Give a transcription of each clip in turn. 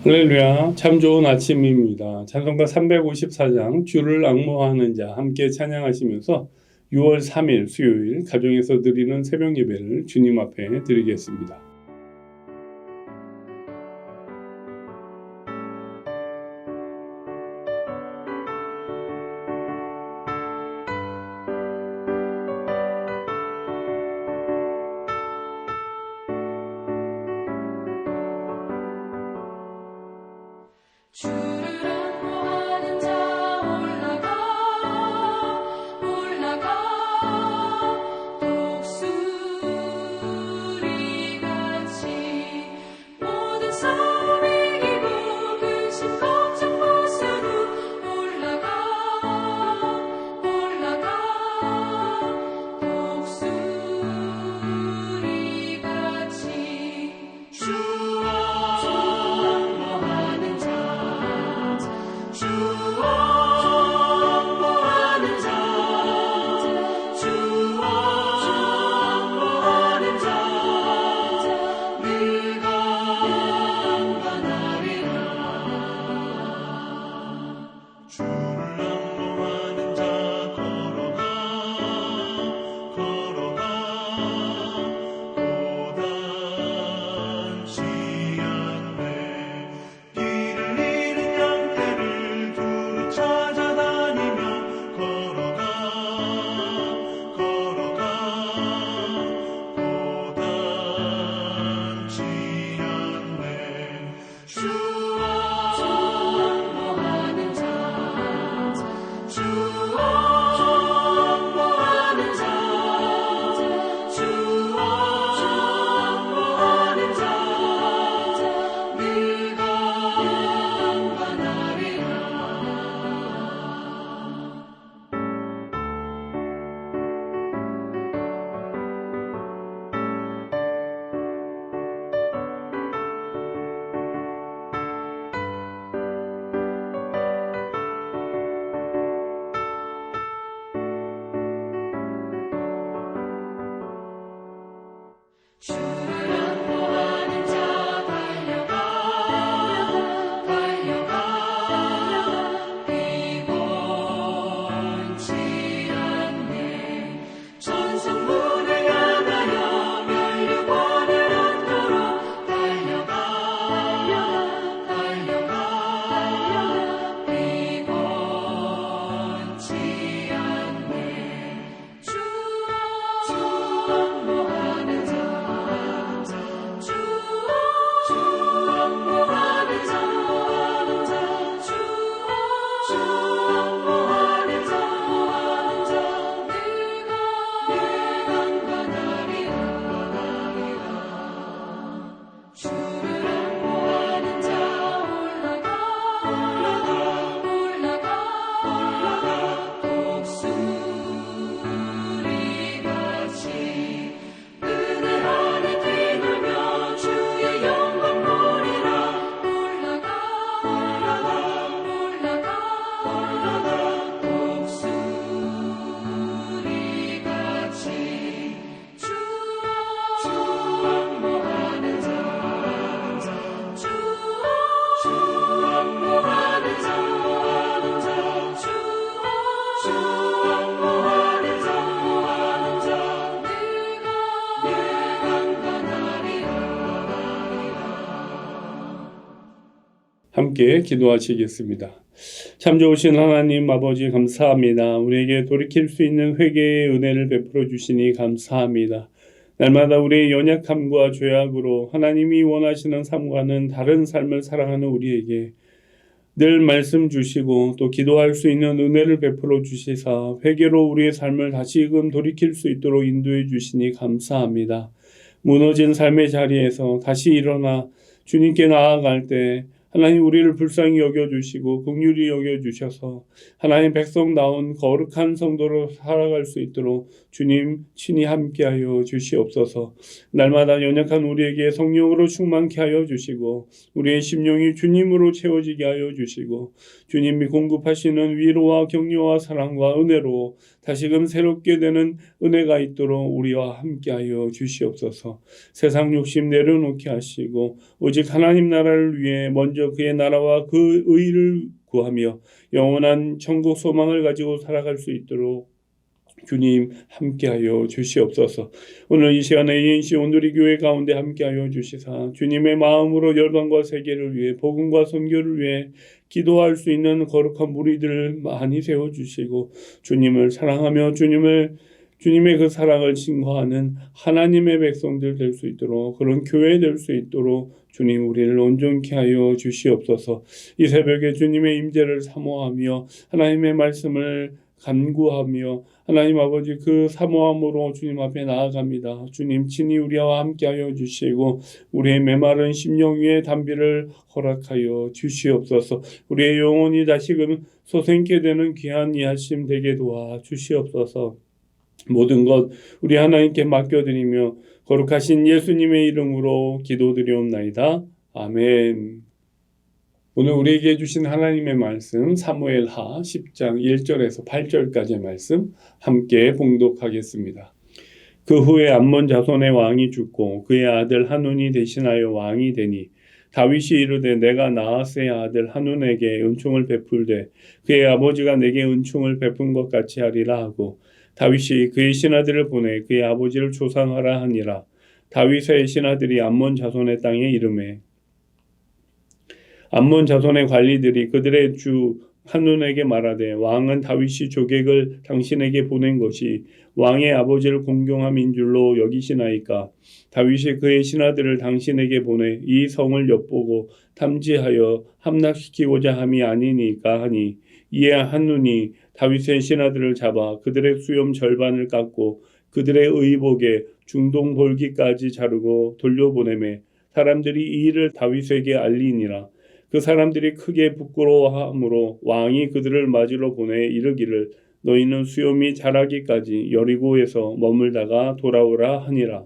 할렐루야, 참 좋은 아침입니다. 찬송가 354장 주를 앙모하는 자 함께 찬양하시면서 6월 3일 수요일 가정에서 드리는 새벽 예배를 주님 앞에 드리겠습니다. 주를 앙모하는 자 올라가 독수리같이 모든 싸움 이기고 근심 걱정 벗어도 올라가 독수리같이 주와 앙모하는 자 주 앙모하는 자, 주 앙모하는 자, 네가 평안하리라. 주를 앙모하는 자 걸어가 고단치 않네. 길을 잃은 양떼를 두루 찾아다니며 걸어가 고단치 않네. 주와 앙모하는 자, 주 앙모하는 자, 주 앙모하는 자, 네가 평안하리라. 주를 앙모하는 자 달려가 피곤치 않네. 천성문을 향하여 면류관을 얻도록 달려가 피곤치 않네. 주 앙모하는 자, 주 앙모하는 자, 주 앙모하는 자, 네가 평안하리라. 주를 앙모하는 자 올라가 독수리같이 은혜 안에 뛰놀며 주의 영광 보리라. 올라가 독수리같이 주 앙모하는 자, 주 앙모하는 자, 주 앙모하는 자, 네가 평안하리라. 함께 기도하시겠습니다. 참 좋으신 하나님 아버지 감사합니다. 우리에게 돌이킬 수 있는 회개의 은혜를 베풀어 주시니 감사합니다. 날마다 우리의 연약함과 죄악으로 하나님이 원하시는 삶과는 다른 삶을 살아가는 우리에게 늘 말씀 주시고 또 기도할 수 있는 은혜를 베풀어 주시사 회개로 우리의 삶을 다시금 돌이킬 수 있도록 인도해 주시니 감사합니다. 무너진 삶의 자리에서 다시 일어나 주님께 나아갈 때 하나님 우리를 불쌍히 여겨주시고 긍휼히 여겨주셔서 하나님 백성다운 거룩한 성도로 살아갈 수 있도록 주님 친히 함께하여 주시옵소서. 날마다 연약한 우리에게 성령으로 충만케 하여 주시고 우리의 심령이 주님으로 채워지게 하여 주시고 주님이 공급하시는 위로와 격려와 사랑과 은혜로 다시금 새롭게 되는 은혜가 있도록 우리와 함께하여 주시옵소서. 세상 욕심 내려놓게 하시고 오직 하나님 나라를 위해 먼저 그의 나라와 그 의를 구하며 영원한 천국 소망을 가지고 살아갈 수 있도록 주님 함께하여 주시옵소서. 오늘 이 시간에 ENC 온누리 교회 가운데 함께하여 주시사 주님의 마음으로 열방과 세계를 위해 복음과 선교를 위해 기도할 수 있는 거룩한 무리들을 많이 세워주시고 주님을 사랑하며 주님의 그 사랑을 증거하는 하나님의 백성들 될 수 있도록 그런 교회 될 수 있도록 주님 우리를 온전케 하여 주시옵소서. 이 새벽에 주님의 임재를 사모하며 하나님의 말씀을 간구하며 하나님 아버지 그 사모함으로 주님 앞에 나아갑니다. 주님 친히 우리와 함께하여 주시고 우리의 메마른 심령 위에 담비를 허락하여 주시옵소서. 우리의 영혼이 다시금 소생케 되는 귀한 이하심 되게 도와 주시옵소서. 모든 것 우리 하나님께 맡겨드리며 거룩하신 예수님의 이름으로 기도드리옵나이다. 아멘. 오늘 우리에게 주신 하나님의 말씀 사무엘하 10장 1절에서 8절까지의 말씀 함께 봉독하겠습니다. 그 후에 암몬 자손의 왕이 죽고 그의 아들 한운이 대신하여 왕이 되니 다윗이 이르되 내가 나하스의 아들 한운에게 은총을 베풀되 그의 아버지가 내게 은총을 베푼 것 같이 하리라 하고 다윗이 그의 신하들을 보내 그의 아버지를 조상하라 하니라. 다윗의 신하들이 암몬 자손의 땅에 이르매 암몬 자손의 관리들이 그들의 주 한눈에게 말하되 왕은 다윗이 조객을 당신에게 보낸 것이 왕의 아버지를 공경함인 줄로 여기시나이까. 다윗이 그의 신하들을 당신에게 보내 이 성을 엿보고 탐지하여 함락시키고자 함이 아니니까 하니 이에 한눈이 다윗의 신하들을 잡아 그들의 수염 절반을 깎고 그들의 의복에 중동 볼기까지 자르고 돌려보내매 사람들이 이 일을 다윗에게 알리니라. 그 사람들이 크게 부끄러워하므로 왕이 그들을 맞으러 보내 이르기를 너희는 수염이 자라기까지 여리고에서 머물다가 돌아오라 하니라.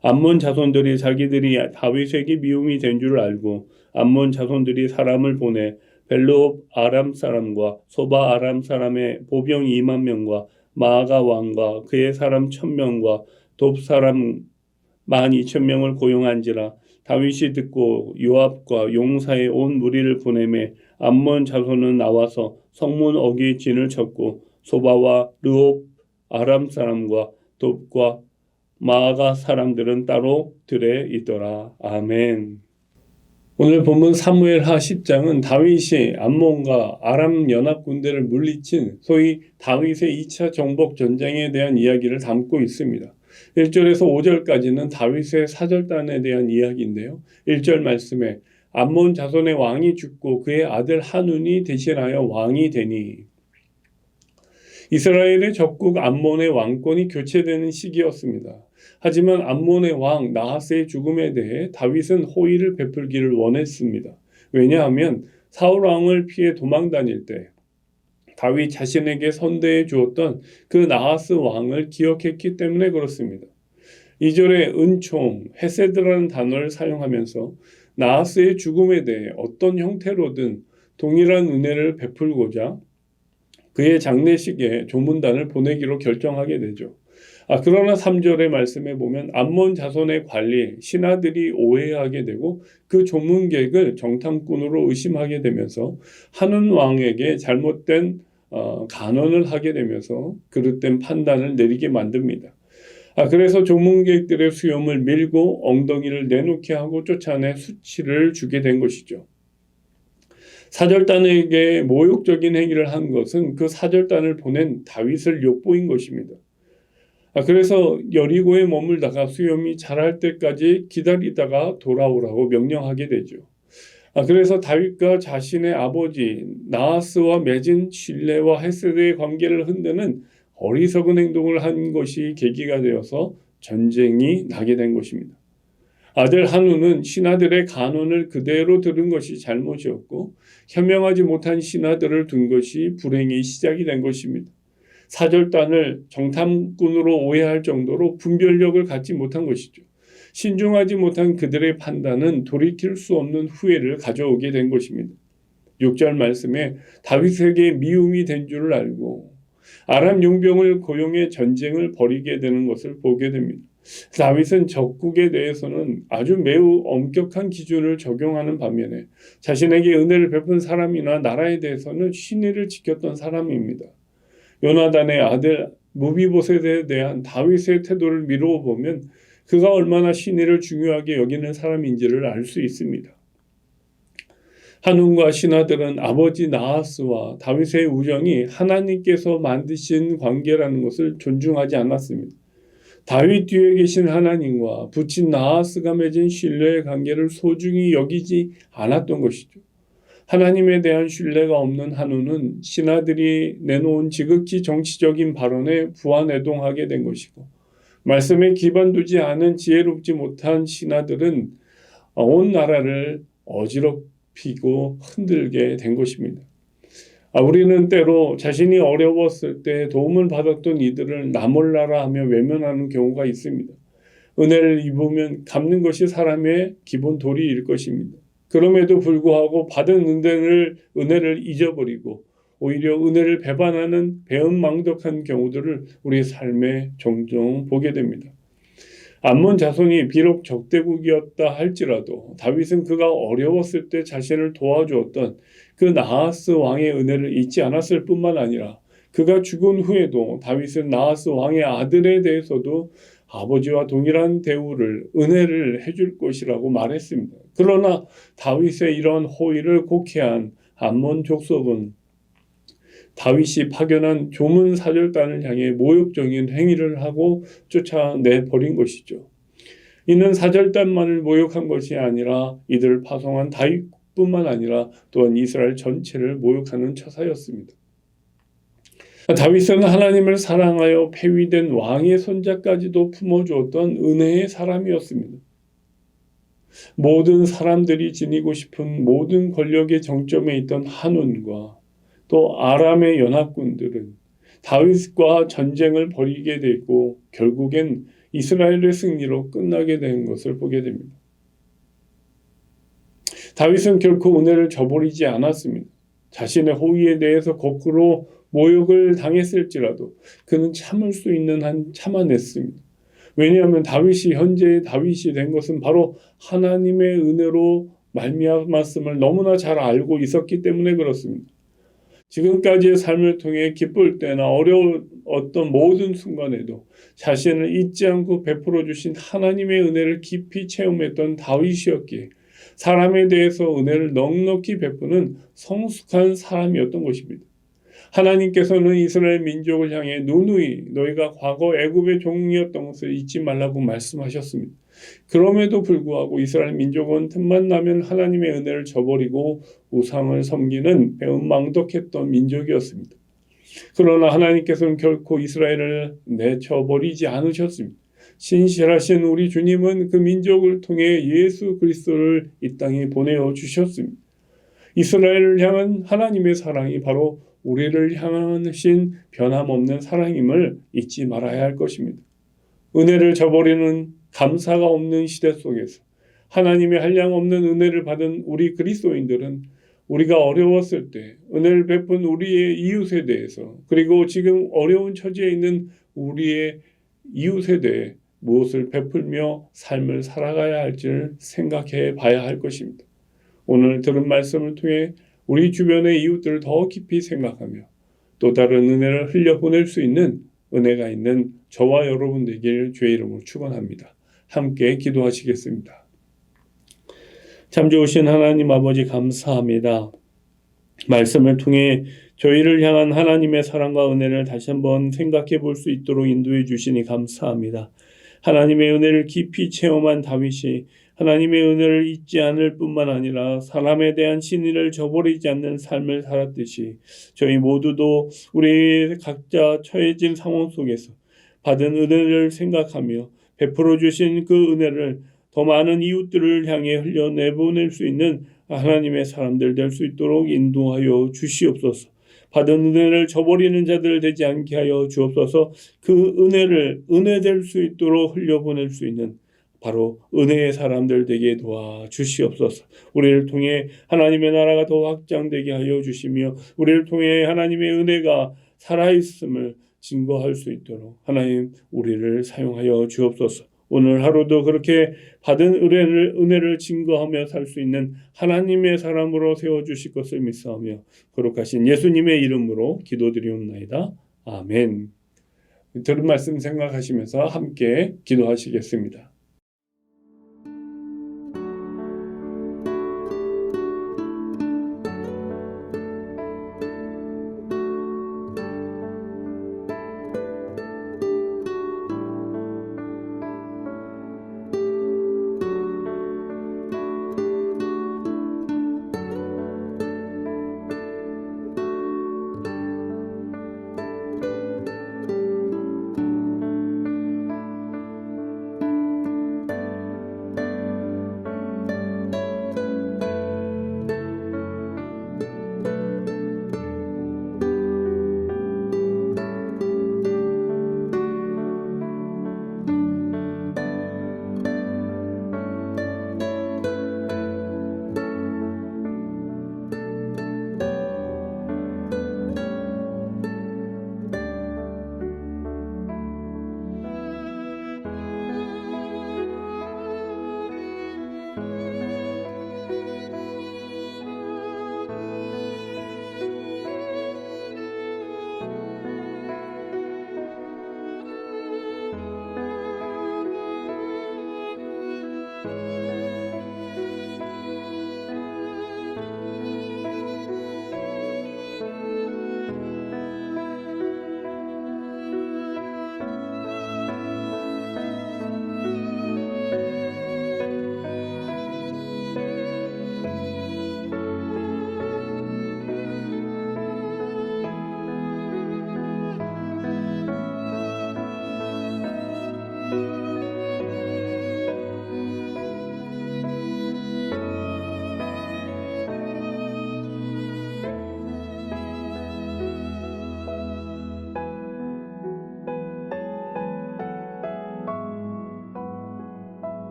암몬 자손들이 자기들이 다윗에게 미움이 된 줄 알고 암몬 자손들이 사람을 보내 벨르옵 아람 사람과 소바 아람 사람의 보병 2만 명과 마아가 왕과 그의 사람 1,000명과 돕 사람 12,000명을 고용한지라. 다윗이 듣고 요압과 용사의 온 무리를 보내매 암몬 자손은 나와서 성문 어귀 진을 쳤고 소바와 르옵 아람 사람과 돕과 마아가 사람들은 따로 들에 있더라. 아멘. 오늘 본문 사무엘하 10장은 다윗이 암몬과 아람 연합 군대를 물리친 소위 다윗의 2차 정복 전쟁에 대한 이야기를 담고 있습니다. 1절에서 5절까지는 다윗의 사절단에 대한 이야기인데요. 1절 말씀에 암몬 자손의 왕이 죽고 그의 아들 한운이 대신하여 왕이 되니 이스라엘의 적국 암몬의 왕권이 교체되는 시기였습니다. 하지만 암몬의 왕 나하스의 죽음에 대해 다윗은 호의를 베풀기를 원했습니다. 왜냐하면 사울 왕을 피해 도망 다닐 때 다윗 자신에게 선대해 주었던 그 나하스 왕을 기억했기 때문에 그렇습니다. 2절에 은총, 헤세드라는 단어를 사용하면서 나하스의 죽음에 대해 어떤 형태로든 동일한 은혜를 베풀고자 그의 장례식에 조문단을 보내기로 결정하게 되죠. 그러나 3절의 말씀에 보면 암몬 자손의 관리, 신하들이 오해하게 되고 그 조문객을 정탐꾼으로 의심하게 되면서 한운 왕에게 잘못된 간언을 하게 되면서 그릇된 판단을 내리게 만듭니다. 그래서 조문객들의 수염을 밀고 엉덩이를 내놓게 하고 쫓아내 수치를 주게 된 것이죠. 사절단에게 모욕적인 행위를 한 것은 그 사절단을 보낸 다윗을 엿보인 것입니다. 그래서 여리고에 머물다가 수염이 자랄 때까지 기다리다가 돌아오라고 명령하게 되죠. 그래서 다윗과 자신의 아버지 나하스와 맺은 신뢰와 헤세드의 관계를 흔드는 어리석은 행동을 한 것이 계기가 되어서 전쟁이 나게 된 것입니다. 아들 한우는 신하들의 간언을 그대로 들은 것이 잘못이었고 현명하지 못한 신하들을 둔 것이 불행의 시작이 된 것입니다. 사절단을 정탐꾼으로 오해할 정도로 분별력을 갖지 못한 것이죠. 신중하지 못한 그들의 판단은 돌이킬 수 없는 후회를 가져오게 된 것입니다. 6절 말씀에 다윗에게 미움이 된 줄을 알고 아람 용병을 고용해 전쟁을 벌이게 되는 것을 보게 됩니다. 다윗은 적국에 대해서는 아주 매우 엄격한 기준을 적용하는 반면에 자신에게 은혜를 베푼 사람이나 나라에 대해서는 신의를 지켰던 사람입니다. 요나단의 아들 무비보셋에 대한 다윗의 태도를 미루어 보면 그가 얼마나 신의를 중요하게 여기는 사람인지를 알 수 있습니다. 한운과 신하들은 아버지 나하스와 다윗의 우정이 하나님께서 만드신 관계라는 것을 존중하지 않았습니다. 다윗 뒤에 계신 하나님과 부친 나하스가 맺은 신뢰의 관계를 소중히 여기지 않았던 것이죠. 하나님에 대한 신뢰가 없는 한우는 신하들이 내놓은 지극히 정치적인 발언에 부안해동하게 된 것이고, 말씀에 기반 두지 않은 지혜롭지 못한 신하들은 온 나라를 어지럽히고 흔들게 된 것입니다. 우리는 때로 자신이 어려웠을 때 도움을 받았던 이들을 나 몰라라 하며 외면하는 경우가 있습니다. 은혜를 입으면 갚는 것이 사람의 기본 도리일 것입니다. 그럼에도 불구하고 받은 은혜를 잊어버리고 오히려 은혜를 배반하는 배은망덕한 경우들을 우리의 삶에 종종 보게 됩니다. 암몬 자손이 비록 적대국이었다 할지라도 다윗은 그가 어려웠을 때 자신을 도와주었던 그 나하스 왕의 은혜를 잊지 않았을 뿐만 아니라 그가 죽은 후에도 다윗은 나하스 왕의 아들에 대해서도 아버지와 동일한 대우를 은혜를 해줄 것이라고 말했습니다. 그러나 다윗의 이런 호의를 곡해한 암몬 족속은 다윗이 파견한 조문 사절단을 향해 모욕적인 행위를 하고 쫓아내버린 것이죠. 이는 사절단만을 모욕한 것이 아니라 이들을 파송한 다윗뿐만 아니라 또한 이스라엘 전체를 모욕하는 처사였습니다. 다윗은 하나님을 사랑하여 폐위된 왕의 손자까지도 품어주었던 은혜의 사람이었습니다. 모든 사람들이 지니고 싶은 모든 권력의 정점에 있던 한운과 또 아람의 연합군들은 다윗과 전쟁을 벌이게 되고 결국엔 이스라엘의 승리로 끝나게 된 것을 보게 됩니다. 다윗은 결코 은혜를 저버리지 않았습니다. 자신의 호의에 대해서 거꾸로 모욕을 당했을지라도 그는 참을 수 있는 한 참아냈습니다. 왜냐하면 다윗이 현재의 다윗이 된 것은 바로 하나님의 은혜로 말미암았음을 너무나 잘 알고 있었기 때문에 그렇습니다. 지금까지의 삶을 통해 기쁠 때나 어려웠던 모든 순간에도 자신을 잊지 않고 베풀어 주신 하나님의 은혜를 깊이 체험했던 다윗이었기에 사람에 대해서 은혜를 넉넉히 베푸는 성숙한 사람이었던 것입니다. 하나님께서는 이스라엘 민족을 향해 누누이 너희가 과거 애굽의 종이었던 것을 잊지 말라고 말씀하셨습니다. 그럼에도 불구하고 이스라엘 민족은 틈만 나면 하나님의 은혜를 저버리고 우상을 섬기는 배은망덕했던 민족이었습니다. 그러나 하나님께서는 결코 이스라엘을 내쳐버리지 않으셨습니다. 신실하신 우리 주님은 그 민족을 통해 예수 그리스도를 이 땅에 보내어 주셨습니다. 이스라엘을 향한 하나님의 사랑이 바로 우리를 향하신 변함없는 사랑임을 잊지 말아야 할 것입니다. 은혜를 저버리는 감사가 없는 시대 속에서 하나님의 한량없는 은혜를 받은 우리 그리스도인들은 우리가 어려웠을 때 은혜를 베푼 우리의 이웃에 대해서 그리고 지금 어려운 처지에 있는 우리의 이웃에 대해 무엇을 베풀며 삶을 살아가야 할지를 생각해 봐야 할 것입니다. 오늘 들은 말씀을 통해 우리 주변의 이웃들을 더 깊이 생각하며 또 다른 은혜를 흘려보낼 수 있는 은혜가 있는 저와 여러분 되기를 주의 이름으로 축원합니다. 함께 기도하시겠습니다. 참 좋으신 하나님 아버지 감사합니다. 말씀을 통해 저희를 향한 하나님의 사랑과 은혜를 다시 한번 생각해 볼 수 있도록 인도해 주시니 감사합니다. 하나님의 은혜를 깊이 체험한 다윗이 하나님의 은혜를 잊지 않을 뿐만 아니라 사람에 대한 신의를 저버리지 않는 삶을 살았듯이 저희 모두도 우리 각자 처해진 상황 속에서 받은 은혜를 생각하며 베풀어 주신 그 은혜를 더 많은 이웃들을 향해 흘려내보낼 수 있는 하나님의 사람들 될 수 있도록 인도하여 주시옵소서. 받은 은혜를 저버리는 자들 되지 않게 하여 주옵소서. 그 은혜를 은혜될 수 있도록 흘려보낼 수 있는 바로 은혜의 사람들 되게 도와주시옵소서. 우리를 통해 하나님의 나라가 더 확장되게 하여 주시며 우리를 통해 하나님의 은혜가 살아있음을 증거할 수 있도록 하나님 우리를 사용하여 주옵소서. 오늘 하루도 그렇게 받은 은혜를 증거하며 살 수 있는 하나님의 사람으로 세워주실 것을 믿사오며 거룩하신 예수님의 이름으로 기도드리옵나이다. 아멘. 들은 말씀 생각하시면서 함께 기도하시겠습니다.